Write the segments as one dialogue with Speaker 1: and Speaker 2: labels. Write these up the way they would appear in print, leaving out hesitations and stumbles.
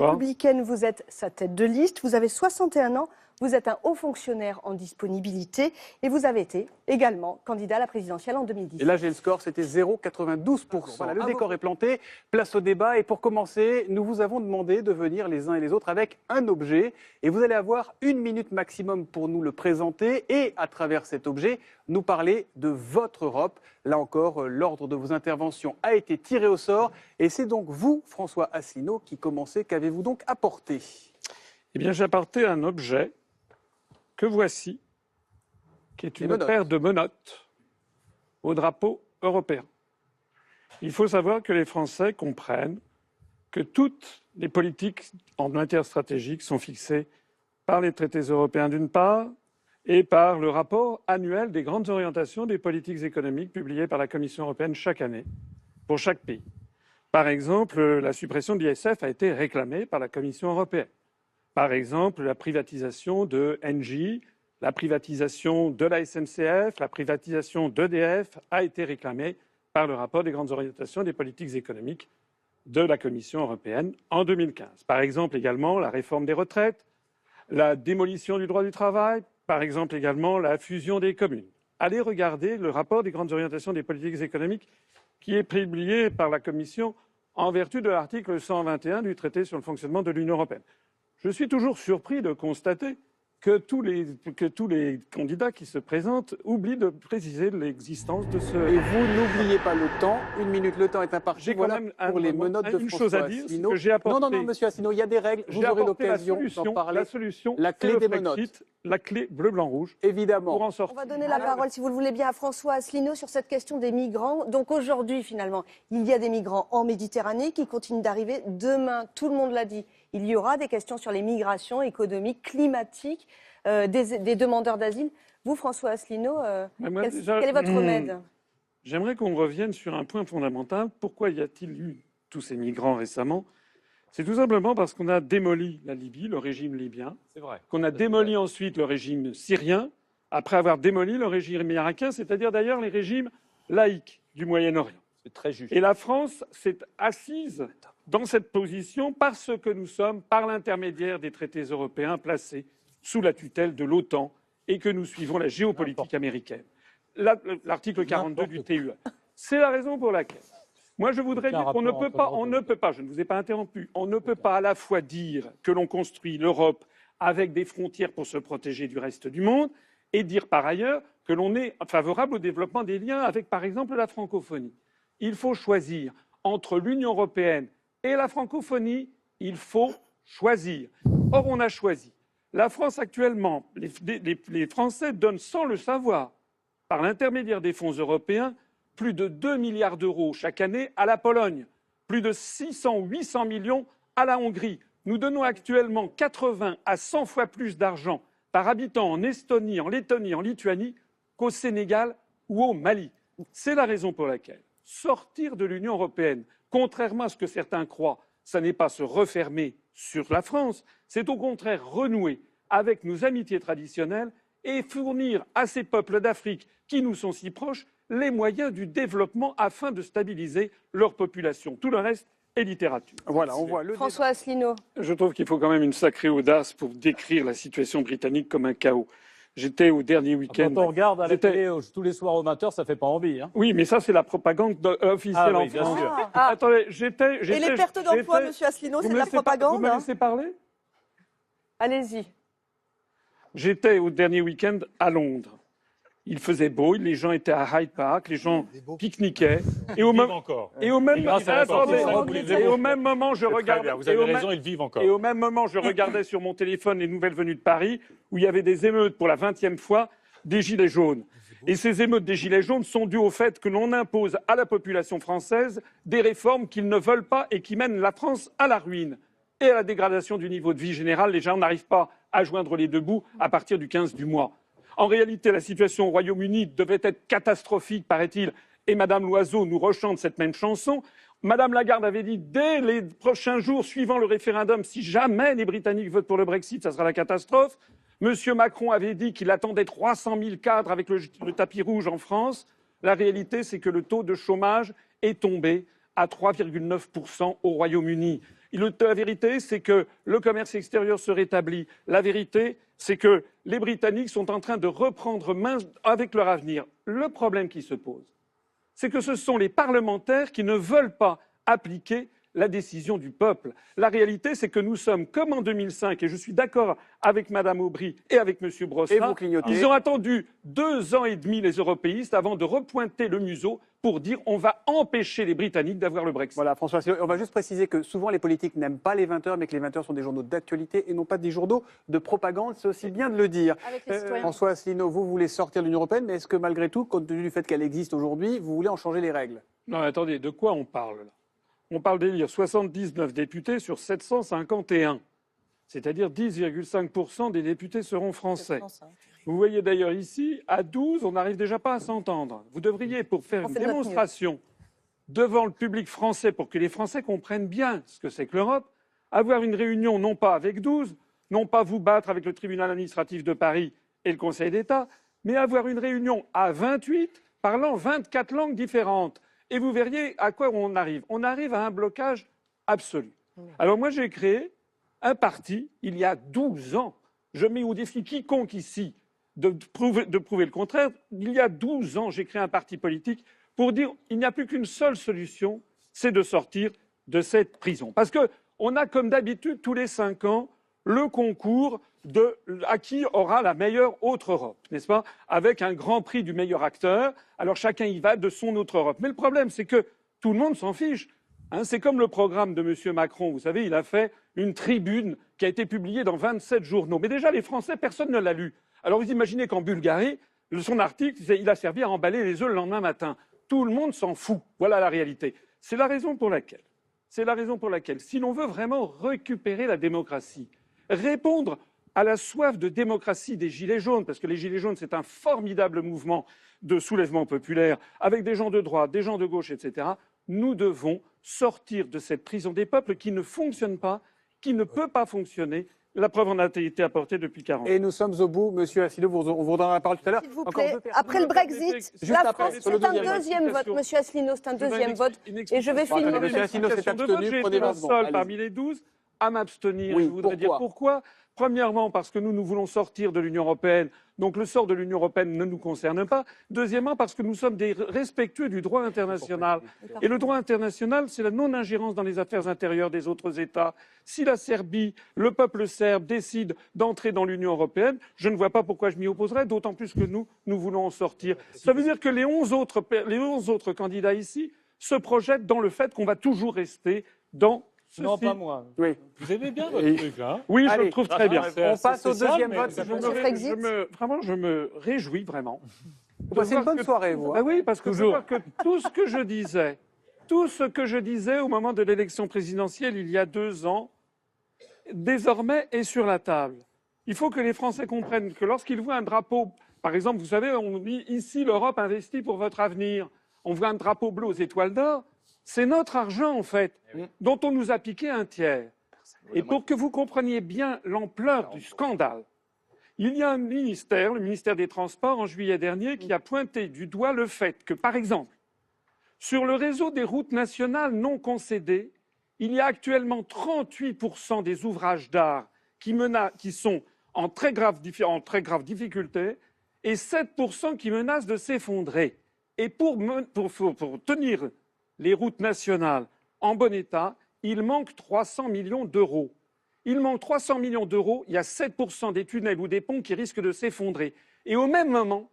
Speaker 1: Républicaine, vous êtes sa tête de liste, vous avez 61 ans, vous êtes un haut fonctionnaire en disponibilité et vous avez été également candidat à la présidentielle en 2010.
Speaker 2: Et là, j'ai le score, c'était 0,92%. Voilà, le décor est planté, place au débat. Et pour commencer, nous vous avons demandé de venir les uns et les autres avec un objet. Et vous allez avoir 1 minute maximum pour nous le présenter et, à travers cet objet, nous parler de votre Europe. Là encore, l'ordre de vos interventions a été tiré au sort. Et c'est donc vous, François Asselineau, qui commencez. Qu'avez-vous donc apporté ?
Speaker 3: Eh bien, j'ai apporté un objet que voici, qui est une paire de menottes au drapeau européen. Il faut savoir que les Français comprennent que toutes les politiques en matière stratégique sont fixées par les traités européens d'une part et par le rapport annuel des grandes orientations des politiques économiques publiées par la Commission européenne chaque année pour chaque pays. Par exemple, la suppression de l'ISF a été réclamée par la Commission européenne. Par exemple, la privatisation de Engie, la privatisation de la SNCF, la privatisation d'EDF a été réclamée par le rapport des grandes orientations des politiques économiques de la Commission européenne en 2015. Par exemple également la réforme des retraites, la démolition du droit du travail, par exemple également la fusion des communes. Allez regarder le rapport des grandes orientations des politiques économiques qui est publié par la Commission en vertu de l'article 121 du traité sur le fonctionnement de l'Union européenne. Je suis toujours surpris de constater que tous les candidats qui se présentent oublient de préciser l'existence de ce...
Speaker 2: Et vous n'oubliez pas le temps. 1 minute, le temps est imparti.
Speaker 3: J'ai quand même
Speaker 2: pour les menottes de
Speaker 3: une
Speaker 2: François
Speaker 3: chose à dire, c'est
Speaker 2: Asselineau.
Speaker 3: que j'ai apporté...
Speaker 2: Non, monsieur Asselineau, il y a des règles. Vous aurez l'occasion d'en parler.
Speaker 3: La solution,
Speaker 2: la clé des menottes.
Speaker 3: Brexit, la clé bleu-blanc-rouge.
Speaker 2: Évidemment.
Speaker 3: Pour en sortir.
Speaker 1: On va donner la parole, si vous le voulez bien, à François Asselineau sur cette question des migrants. Donc aujourd'hui, finalement, il y a des migrants en Méditerranée qui continuent d'arriver. Demain, tout le monde l'a dit, il y aura des questions sur les migrations économiques, climatiques, des demandeurs d'asile. Vous, François Asselineau, quel est votre remède ?
Speaker 3: J'aimerais qu'on revienne sur un point fondamental. Pourquoi y a-t-il eu tous ces migrants récemment ? C'est tout simplement parce qu'on a démoli la Libye, le régime libyen, qu'on a démoli ensuite le régime syrien, après avoir démoli le régime irakien, c'est-à-dire d'ailleurs les régimes laïques du Moyen-Orient.
Speaker 4: C'est très juste.
Speaker 3: Et la France s'est assise dans cette position parce que nous sommes, par l'intermédiaire des traités européens, placés sous la tutelle de l'OTAN et que nous suivons la géopolitique américaine. L'article 42 du TUE. C'est la raison pour laquelle. Moi, je voudrais dire qu'on ne peut pas, je ne vous ai pas interrompu, on ne peut pas à la fois dire que l'on construit l'Europe avec des frontières pour se protéger du reste du monde et dire par ailleurs que l'on est favorable au développement des liens avec, par exemple, la francophonie. Il faut choisir entre l'Union européenne et la francophonie, il faut choisir. Or, on a choisi. La France actuellement, les Français donnent sans le savoir, par l'intermédiaire des fonds européens, plus de 2 milliards d'euros chaque année à la Pologne, plus de 600-800 millions à la Hongrie. Nous donnons actuellement 80 à 100 fois plus d'argent par habitant en Estonie, en Lettonie, en Lituanie qu'au Sénégal ou au Mali. C'est la raison pour laquelle sortir de l'Union européenne, contrairement à ce que certains croient, ça n'est pas se refermer sur la France, c'est au contraire renouer avec nos amitiés traditionnelles et fournir à ces peuples d'Afrique qui nous sont si proches les moyens du développement afin de stabiliser leur population. Tout le reste est littérature.
Speaker 2: Voilà, on voit le
Speaker 1: François Asselineau.
Speaker 3: Je trouve qu'il faut quand même une sacrée audace pour décrire la situation britannique comme un chaos. J'étais au dernier week-end.
Speaker 4: Quand on regarde à la télé tous les soirs au matin, ça fait pas envie. Hein.
Speaker 3: Oui, mais ça, c'est la propagande officielle en France. Attendez,
Speaker 1: Et les pertes d'emploi, monsieur Asselineau, c'est de la propagande.
Speaker 3: Vous me laissez parler ?
Speaker 1: Allez-y.
Speaker 3: J'étais au dernier week-end à Londres. Il faisait beau, les gens étaient à Hyde Park, les gens pique-niquaient. Et au même moment, je regardais.
Speaker 4: Vous avez raison, ils vivent encore.
Speaker 3: Et au même moment, je regardais sur mon téléphone les nouvelles venues de Paris, où il y avait des émeutes pour la 20e fois des Gilets jaunes. Et ces émeutes des Gilets jaunes sont dues au fait que l'on impose à la population française des réformes qu'ils ne veulent pas et qui mènent la France à la ruine et à la dégradation du niveau de vie général. Les gens n'arrivent pas à joindre les deux bouts à partir du 15 du mois. En réalité, la situation au Royaume-Uni devait être catastrophique, paraît-il, et Madame Loiseau nous rechante cette même chanson. Madame Lagarde avait dit, dès les prochains jours suivant le référendum, si jamais les Britanniques votent pour le Brexit, ça sera la catastrophe. Monsieur Macron avait dit qu'il attendait 300 000 cadres avec le tapis rouge en France. La réalité, c'est que le taux de chômage est tombé à 3,9% au Royaume-Uni. La vérité, c'est que le commerce extérieur se rétablit. La vérité, c'est que les Britanniques sont en train de reprendre main avec leur avenir. Le problème qui se pose, c'est que ce sont les parlementaires qui ne veulent pas appliquer la décision du peuple. La réalité, c'est que nous sommes comme en 2005, et je suis d'accord avec Mme Aubry et avec M. Brossat, ils ont attendu 2 ans et demi, les européistes, avant de repointer le museau pour dire on va empêcher les Britanniques d'avoir le Brexit.
Speaker 2: Voilà, François Asselineau, on va juste préciser que souvent les politiques n'aiment pas les 20 heures, mais que les 20 heures sont des journaux d'actualité et non pas des journaux de propagande, c'est aussi bien de le dire. François Asselineau, vous voulez sortir de l'Union européenne, mais est-ce que malgré tout, compte tenu du fait qu'elle existe aujourd'hui, vous voulez en changer les règles?
Speaker 3: Non, attendez, de quoi on parle là? On parle d'élire 79 députés sur 751, c'est-à-dire 10,5% des députés seront français. Vous voyez d'ailleurs ici, à 12, on n'arrive déjà pas à s'entendre. Vous devriez, pour faire une démonstration devant le public français, pour que les Français comprennent bien ce que c'est que l'Europe, avoir une réunion non pas avec 12, non pas vous battre avec le tribunal administratif de Paris et le Conseil d'État, mais avoir une réunion à 28, parlant 24 langues différentes. Et vous verriez à quoi on arrive. On arrive à un blocage absolu. Alors moi, j'ai créé un parti il y a 12 ans. Je mets au défi quiconque ici de prouver le contraire. Il y a 12 ans, j'ai créé un parti politique pour dire qu'il n'y a plus qu'une seule solution, c'est de sortir de cette prison. Parce qu'on a, comme d'habitude, tous les 5 ans, le concours à qui aura la meilleure autre Europe, n'est-ce pas? Avec un grand prix du meilleur acteur. Alors chacun y va de son autre Europe. Mais le problème, c'est que tout le monde s'en fiche. C'est comme le programme de M. Macron. Vous savez, il a fait une tribune qui a été publiée dans 27 journaux. Mais déjà, les Français, personne ne l'a lu. Alors vous imaginez qu'en Bulgarie, son article, il a servi à emballer les œufs le lendemain matin. Tout le monde s'en fout. Voilà la réalité. C'est la raison pour laquelle, si l'on veut vraiment récupérer la démocratie, répondre à la soif de démocratie des Gilets jaunes, parce que les Gilets jaunes, c'est un formidable mouvement de soulèvement populaire, avec des gens de droite, des gens de gauche, etc., nous devons sortir de cette prison des peuples qui ne fonctionne pas, qui ne peut pas fonctionner. La preuve en a été apportée depuis 40 ans.
Speaker 2: Et nous sommes au bout, Monsieur Asselineau, on vous donnera la parole tout à l'heure.
Speaker 1: S'il vous plaît, après le Brexit, la France, c'est un deuxième vote. Monsieur Asselineau, c'est un deuxième vote. Et je vais finir.
Speaker 2: Monsieur Asselineau s'est abstenu,
Speaker 3: j'ai
Speaker 2: prenez
Speaker 3: été le
Speaker 2: votre
Speaker 3: seul parmi les 12 à m'abstenir.
Speaker 2: Oui,
Speaker 3: Je voudrais dire pourquoi. Premièrement, parce que nous voulons sortir de l'Union européenne, donc le sort de l'Union européenne ne nous concerne pas. Deuxièmement, parce que nous sommes des respectueux du droit international. Et le droit international, c'est la non-ingérence dans les affaires intérieures des autres États. Si la Serbie, le peuple serbe décide d'entrer dans l'Union européenne, je ne vois pas pourquoi je m'y opposerais, d'autant plus que nous voulons en sortir. Ça veut dire que les 11 autres candidats ici se projettent dans le fait qu'on va toujours rester dans
Speaker 4: Non, pas moi.
Speaker 2: Oui.
Speaker 4: Vous aimez bien votre truc, hein?
Speaker 3: Oui, je
Speaker 2: Allez,
Speaker 3: le trouve très bien.
Speaker 2: On passe au deuxième vote.
Speaker 3: Je me réjouis vraiment.
Speaker 2: Vous passez une bonne soirée, vous.
Speaker 3: Ah oui, parce que je vois que tout ce que je disais au moment de l'élection présidentielle il y a 2 ans, désormais est sur la table. Il faut que les Français comprennent que lorsqu'ils voient un drapeau, par exemple, vous savez, on dit ici l'Europe investit pour votre avenir. On voit un drapeau bleu aux étoiles d'or. C'est notre argent, en fait, dont on nous a piqué un tiers. Et pour que vous compreniez bien l'ampleur du scandale, il y a un ministère, le ministère des Transports, en juillet dernier, qui a pointé du doigt le fait que, par exemple, sur le réseau des routes nationales non concédées, il y a actuellement 38% des ouvrages d'art qui sont en très grave difficulté et 7% qui menacent de s'effondrer. Et pour tenir les routes nationales en bon état, il manque 300 millions d'euros. Il manque 300 millions d'euros, il y a 7% des tunnels ou des ponts qui risquent de s'effondrer. Et au même moment,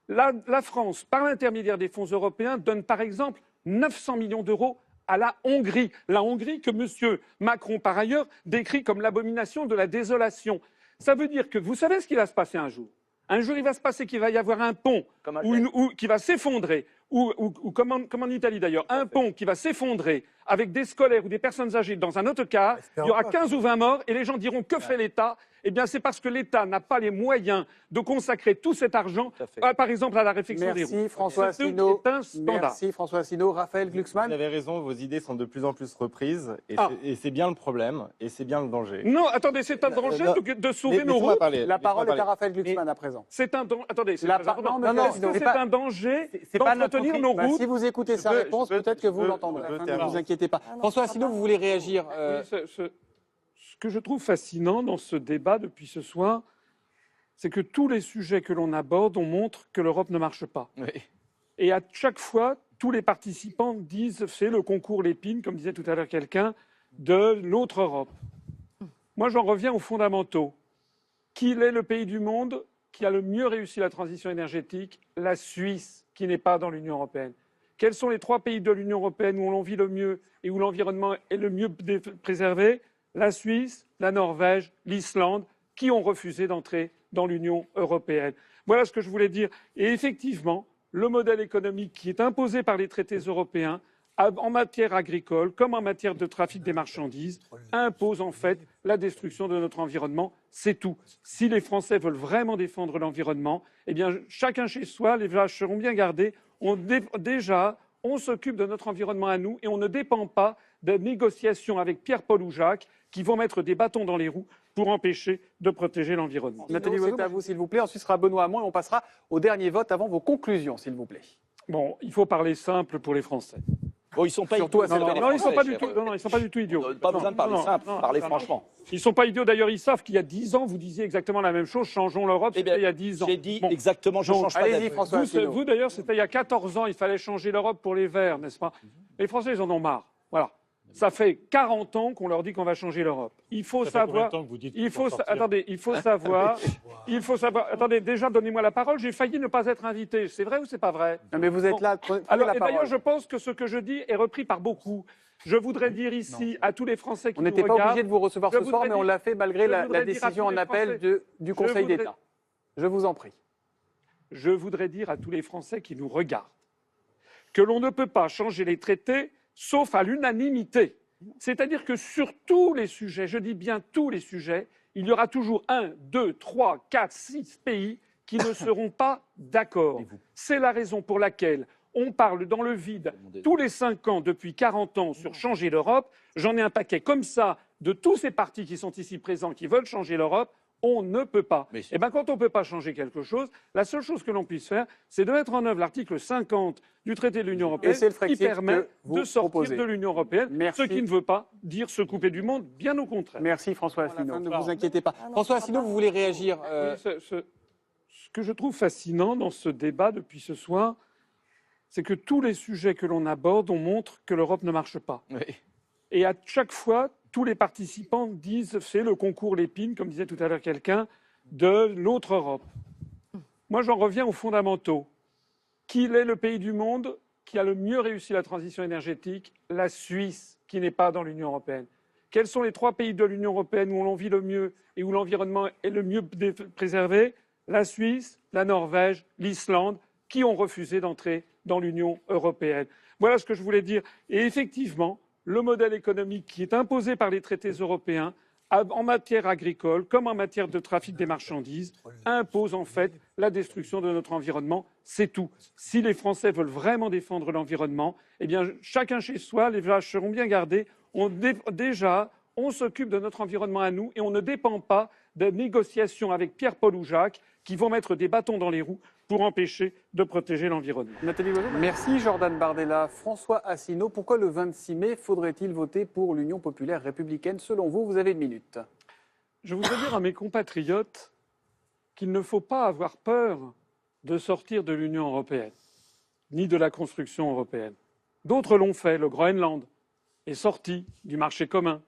Speaker 3: la France, par l'intermédiaire des fonds européens, donne par exemple 900 millions d'euros à la Hongrie. La Hongrie que M. Macron, par ailleurs, décrit comme l'abomination de la désolation. Ça veut dire que vous savez ce qui va se passer un jour. Un jour, il va se passer qu'il va y avoir un pont qui va s'effondrer. Ou comme en Italie d'ailleurs, un pont qui va s'effondrer avec des scolaires ou des personnes âgées dans un autocar, il y aura 15 ou 20 morts et les gens diront que fait l'État? Eh bien, c'est parce que l'État n'a pas les moyens de consacrer tout cet argent, par exemple, à la réfection des routes.
Speaker 2: Merci François Asselineau.
Speaker 3: C'est un scandale.
Speaker 2: Merci François Asselineau. Raphaël Glucksmann.
Speaker 5: Vous avez raison, vos idées sont de plus en plus reprises et c'est bien le problème et c'est bien le danger.
Speaker 3: Non, attendez, c'est un danger de sauver nos routes.
Speaker 2: La parole est à Raphaël Glucksmann à présent.
Speaker 3: C'est un danger.
Speaker 2: Non,
Speaker 3: C'est un danger.
Speaker 2: c'est pas
Speaker 3: d'entretenir tenir
Speaker 2: compris.
Speaker 3: nos
Speaker 2: Bah,
Speaker 3: routes.
Speaker 2: si vous écoutez sa
Speaker 3: peux-
Speaker 2: réponse,
Speaker 3: je peux-
Speaker 2: peut-être que vous
Speaker 5: je peux-
Speaker 2: l'entendrez.
Speaker 5: je peux
Speaker 2: Ne
Speaker 5: terminer.
Speaker 2: vous inquiétez pas.
Speaker 1: non,
Speaker 2: François
Speaker 1: ça
Speaker 2: Asselineau,
Speaker 1: va.
Speaker 2: vous voulez réagir
Speaker 3: Oui, ce que je trouve fascinant dans ce débat depuis ce soir, c'est que tous les sujets que l'on aborde, on montre que l'Europe ne marche pas.
Speaker 5: Oui.
Speaker 3: Et à chaque fois, tous les participants disent c'est le concours Lépine, comme disait tout à l'heure quelqu'un, de l'autre Europe. Moi, j'en reviens aux fondamentaux. Quel est le pays du monde qui a le mieux réussi la transition énergétique? La Suisse, qui n'est pas dans l'Union européenne. Quels sont les 3 pays de l'Union européenne où l'on vit le mieux et où l'environnement est le mieux préservé? La Suisse, la Norvège, l'Islande, qui ont refusé d'entrer dans l'Union européenne. Voilà ce que je voulais dire. Et effectivement, le modèle économique qui est imposé par les traités européens en matière agricole comme en matière de trafic des marchandises impose en fait la destruction de notre environnement. C'est tout. Si les Français veulent vraiment défendre l'environnement, eh bien chacun chez soi, les vaches seront bien gardées. Déjà, on s'occupe de notre environnement à nous et on ne dépend pas de négociations avec Pierre-Paul ou Jacques qui vont mettre des bâtons dans les roues pour empêcher de protéger l'environnement.
Speaker 2: Nathalie, c'est à vous, s'il vous plaît. Ensuite, ce sera Benoît Hamon et on passera au dernier vote avant vos conclusions, s'il vous plaît.
Speaker 3: Bon, il faut parler simple pour les Français.
Speaker 6: Bon, ils sont pas
Speaker 2: Surtout à
Speaker 6: idiots.
Speaker 2: cette
Speaker 3: Non, ils sont pas du
Speaker 6: cher.
Speaker 3: tout. Non, ils sont pas du tout idiots.
Speaker 6: Pas besoin de parler
Speaker 3: Non,
Speaker 6: simple,
Speaker 3: non,
Speaker 6: parlez
Speaker 3: non.
Speaker 6: franchement.
Speaker 3: Ils sont pas idiots. D'ailleurs, ils savent qu'il y a 10 ans, vous disiez exactement la même chose. Changeons l'Europe.
Speaker 6: Eh
Speaker 3: C'était
Speaker 6: bien,
Speaker 3: il y a 10 ans.
Speaker 6: j'ai dit
Speaker 3: Bon.
Speaker 6: exactement, je
Speaker 3: Donc,
Speaker 6: change pas
Speaker 2: allez-y,
Speaker 6: d'avis.
Speaker 2: François Asselineau.
Speaker 3: Vous d'ailleurs, c'était il y a 14 ans. Il fallait changer l'Europe pour les Verts, n'est-ce pas? Les Français, ils en ont marre. Voilà. Ça fait 40 ans qu'on leur dit qu'on va changer l'Europe. Il faut
Speaker 4: Ça fait combien
Speaker 3: savoir.
Speaker 4: de temps que vous dites
Speaker 3: Il
Speaker 4: qu'il
Speaker 3: faut
Speaker 4: sortir
Speaker 3: attendez. Il faut savoir. Il faut savoir. Attendez. Déjà, donnez-moi la parole. J'ai failli ne pas être invité. C'est vrai ou c'est pas vrai?
Speaker 2: Non, mais vous êtes
Speaker 3: Bon.
Speaker 2: là, prenez
Speaker 3: Alors,
Speaker 2: la
Speaker 3: et d'ailleurs,
Speaker 2: parole.
Speaker 3: je pense que ce que je dis est repris par beaucoup. Je voudrais dire ici à tous les Français qui
Speaker 2: On
Speaker 3: nous
Speaker 2: n'était pas
Speaker 3: regardent.
Speaker 2: obligé de vous recevoir
Speaker 3: je
Speaker 2: ce soir,
Speaker 3: voudrais
Speaker 2: mais on
Speaker 3: dire-
Speaker 2: l'a fait malgré
Speaker 3: je
Speaker 2: la
Speaker 3: voudrais dire à
Speaker 2: décision
Speaker 3: tous
Speaker 2: en
Speaker 3: les
Speaker 2: appel
Speaker 3: Français-
Speaker 2: du Conseil
Speaker 3: voudrais-
Speaker 2: d'État. Je vous en prie.
Speaker 3: Je voudrais dire à tous les Français qui nous regardent que l'on ne peut pas changer les traités sauf à l'unanimité. C'est-à-dire que sur tous les sujets, je dis bien tous les sujets, il y aura toujours 1, 2, 3, 4, 6 pays qui ne seront pas d'accord. C'est la raison pour laquelle on parle dans le vide tous les 5 ans depuis 40 ans sur changer l'Europe. J'en ai un paquet comme ça de tous ces partis qui sont ici présents qui veulent changer l'Europe. On ne peut pas.
Speaker 6: Mais
Speaker 3: Et bien, quand on ne peut pas changer quelque chose, la seule chose que l'on puisse faire, c'est de mettre en œuvre l'article 50 du traité de l'Union européenne
Speaker 2: c'est le
Speaker 3: qui
Speaker 2: Frexit
Speaker 3: permet
Speaker 2: que vous
Speaker 3: de sortir
Speaker 2: proposez.
Speaker 3: de l'Union européenne,
Speaker 2: Merci.
Speaker 3: ce qui ne veut pas dire se couper du monde, bien au contraire.
Speaker 2: Merci François Asselineau. Ne
Speaker 4: Pardon.
Speaker 2: vous inquiétez pas. François Asselineau, vous voulez réagir
Speaker 3: Oui, ce que je trouve fascinant dans ce débat depuis ce soir, c'est que tous les sujets que l'on aborde, on montre que l'Europe ne marche pas.
Speaker 6: Oui.
Speaker 3: Et à chaque fois, tous les participants disent c'est le concours Lépine, comme disait tout à l'heure quelqu'un, de l'autre Europe. Moi, j'en reviens aux fondamentaux. Quel est le pays du monde qui a le mieux réussi la transition énergétique? La Suisse, qui n'est pas dans l'Union européenne. Quels sont les 3 pays de l'Union européenne où l'on vit le mieux et où l'environnement est le mieux préservé? La Suisse, la Norvège, l'Islande, qui ont refusé d'entrer dans l'Union européenne. Voilà ce que je voulais dire. Et effectivement, le modèle économique qui est imposé par les traités européens en matière agricole comme en matière de trafic des marchandises impose en fait la destruction de notre environnement. C'est tout. Si les Français veulent vraiment défendre l'environnement, eh bien chacun chez soi, les vaches seront bien gardées. Déjà, on s'occupe de notre environnement à nous et on ne dépend pas de négociations avec Pierre-Paul ou Jacques qui vont mettre des bâtons dans les roues pour empêcher de protéger l'environnement.
Speaker 2: Nathalie Loiseau. Merci Jordan Bardella. François Asselineau, pourquoi le 26 mai faudrait-il voter pour l'Union populaire républicaine? Selon vous, vous avez 1 minute.
Speaker 3: Je voudrais dire à mes compatriotes qu'il ne faut pas avoir peur de sortir de l'Union européenne, ni de la construction européenne. D'autres l'ont fait. Le Groenland est sorti du marché commun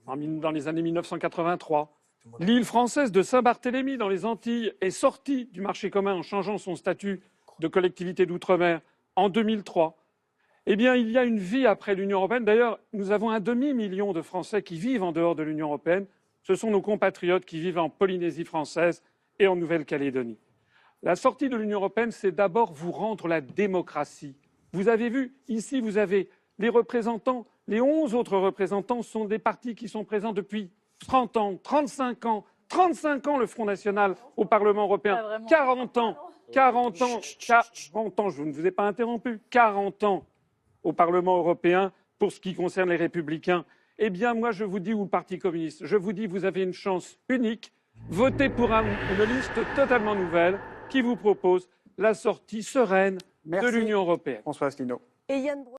Speaker 3: dans les années 1983. L'île française de Saint-Barthélemy dans les Antilles est sortie du marché commun en changeant son statut de collectivité d'outre-mer en 2003. Eh bien, il y a une vie après l'Union européenne. D'ailleurs, nous avons 1,5 million de Français qui vivent en dehors de l'Union européenne. Ce sont nos compatriotes qui vivent en Polynésie française et en Nouvelle-Calédonie. La sortie de l'Union européenne, c'est d'abord vous rendre la démocratie. Vous avez vu, ici, vous avez les représentants, les 11 autres représentants sont des partis qui sont présents depuis 30 ans, 35 ans, 35 ans le Front National au Parlement européen, 40 ans, 40 ans, 40 ans, je ne vous ai pas interrompu, 40 ans au Parlement européen pour ce qui concerne les Républicains. Eh bien, moi, je vous dis, ou le Parti communiste, je vous dis, vous avez une chance unique. Votez pour une liste totalement nouvelle qui vous propose la sortie sereine,
Speaker 2: Merci.
Speaker 3: de l'Union européenne.
Speaker 2: François Asselineau.
Speaker 1: Et Yann Braun-